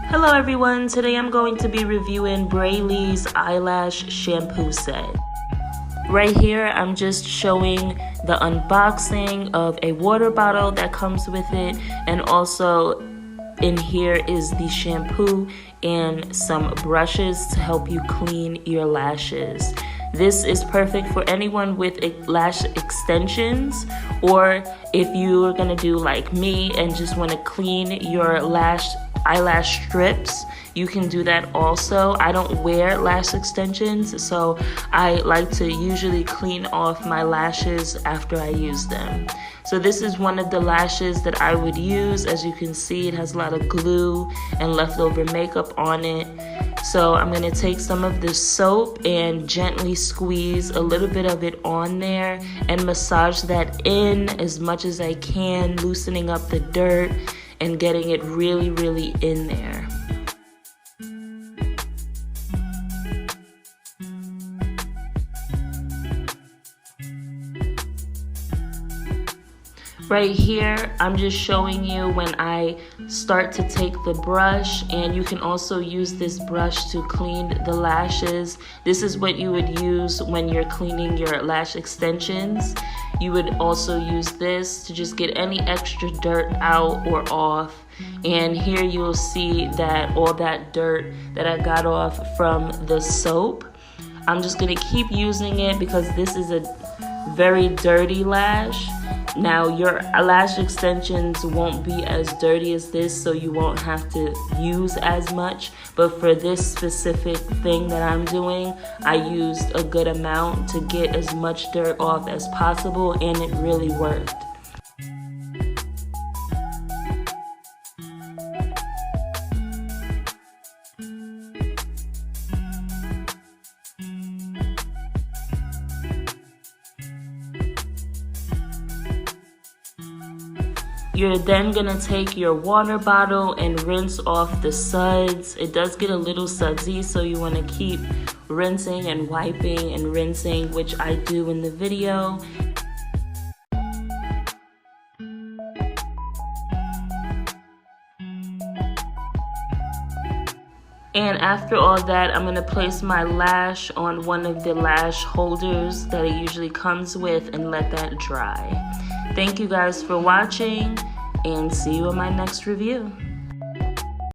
Hello everyone, today I'm going to be reviewing Breylee's eyelash shampoo set. Right here I'm just showing the unboxing of a water bottle that comes with it, and also in here is the shampoo and some brushes to help you clean your lashes. This is perfect for anyone with lash extensions, or if you're gonna do like me and just want to clean your eyelash strips, you can do that also. I don't wear lash extensions, so I like to usually clean off my lashes after I use them. So this is one of the lashes that I would use. As you can see, it has a lot of glue and leftover makeup on it. So I'm gonna take some of this soap and gently squeeze a little bit of it on there and massage that in as much as I can, loosening up the dirt and getting it really, really in there. Right here, I'm just showing you when I start to take the brush, and you can also use this brush to clean the lashes. This is what you would use when you're cleaning your lash extensions. You would also use this to just get any extra dirt out or off. And here you'll see that all that dirt that I got off from the soap. I'm just gonna keep using it because this is a very dirty lash. Now your lash extensions won't be as dirty as this, so you won't have to use as much. But for this specific thing that I'm doing, I used a good amount to get as much dirt off as possible, and it really worked. You're then gonna take your water bottle and rinse off the suds. It does get a little sudsy, so you wanna keep rinsing and wiping and rinsing, which I do in the video. And after all that, I'm gonna place my lash on one of the lash holders that it usually comes with and let that dry. Thank you guys for watching, and see you in my next review.